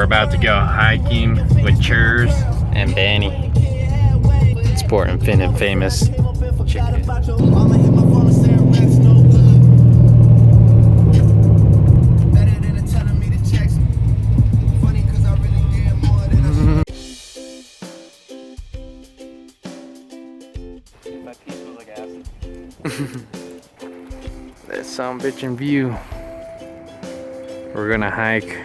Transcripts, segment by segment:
we're about to go hiking with Churs and Banny. Sport and Fin and Famous. Check it out. That some bitchin' view. We're gonna hike.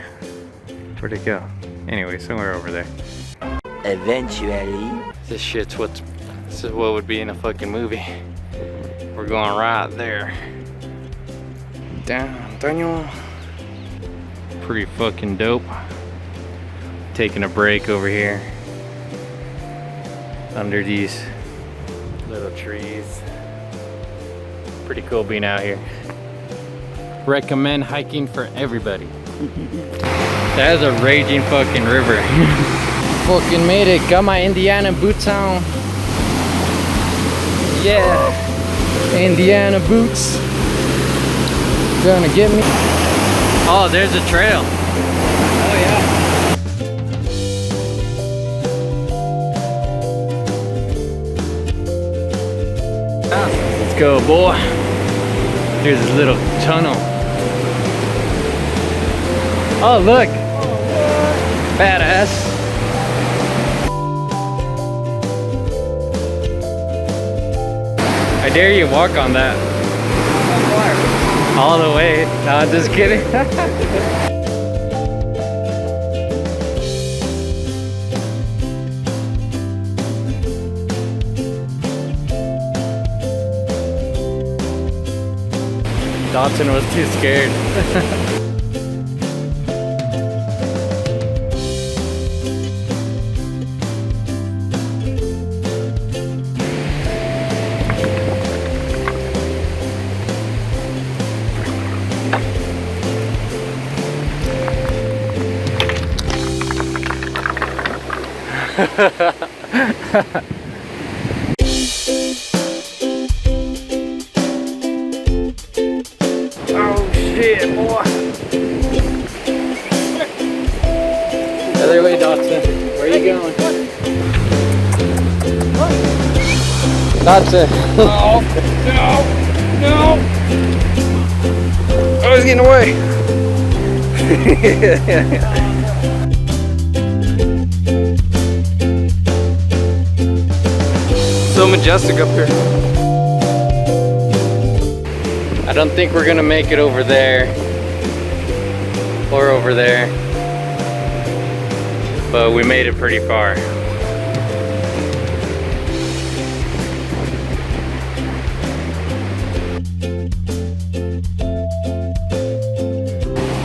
Where'd it go? Anyway, somewhere over there. Eventually. This is what would be in a fucking movie. We're going right there. Down, Daniel. Pretty fucking dope. Taking a break over here. Under these little trees. Pretty cool being out here. Recommend hiking for everybody. That is a raging fucking river. Fucking made it. Got my Indiana boots on. Yeah. Indiana boots. Gonna get me. Oh, there's a trail. Oh yeah. Let's go, boy. Here's this little tunnel. Oh, look. Badass. I dare you walk on that. All the way. No, I'm just kidding. Dawson was too scared. Oh shit, boy. Other way, Dawson. Where are you going? Dawson. No, no, no. Oh, he's getting away. So majestic up here. I don't think we're gonna make it over there or over there, but we made it pretty far.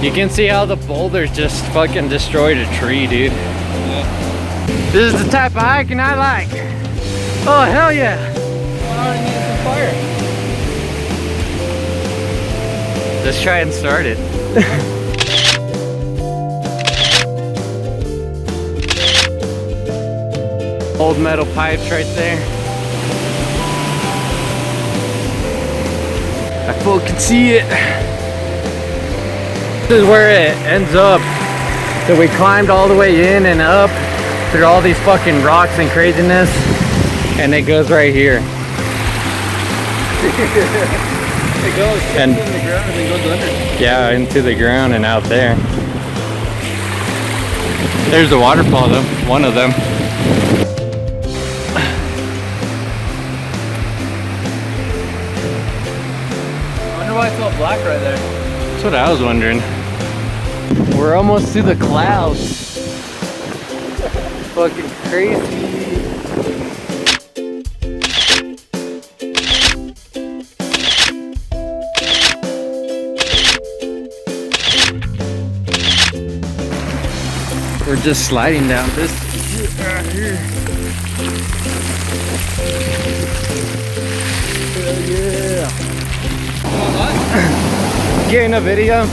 You can see how the boulders just fucking destroyed a tree, dude. Yeah. This is the type of hiking I like. Oh, hell yeah. Well, I already needed some fire. Let's try and start it. Old metal pipes right there. I fucking see it. This is where it ends up. So we climbed all the way in and up through all these fucking rocks and craziness. And it goes right here. It goes in the ground and then goes under. Yeah, into the ground and out there. There's the waterfall though, one of them. I wonder why it's all black right there. That's what I was wondering. We're almost to the clouds. Fucking crazy. We're just sliding down this right here. Hell yeah. Getting a video.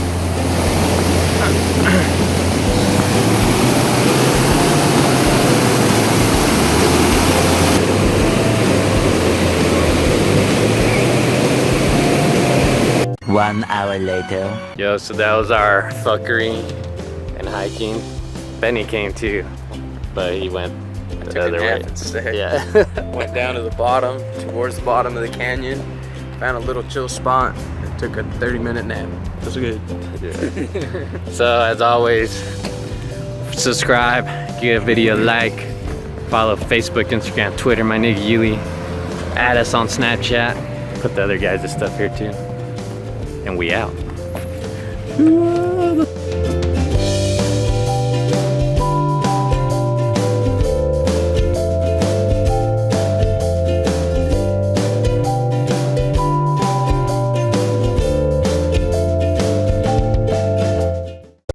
One hour later. Yo, so that was our fuckery and hiking. Benny came too, but he went the Took a other way. nap instead. Yeah. Went down to the bottom, towards the bottom of the canyon. Found a little chill spot and took a 30-minute nap. It was good. So as always, subscribe, give a video a like, follow Facebook, Instagram, Twitter, my nigga Yuli. Add us on Snapchat. Put the other guys' stuff here too. And we out.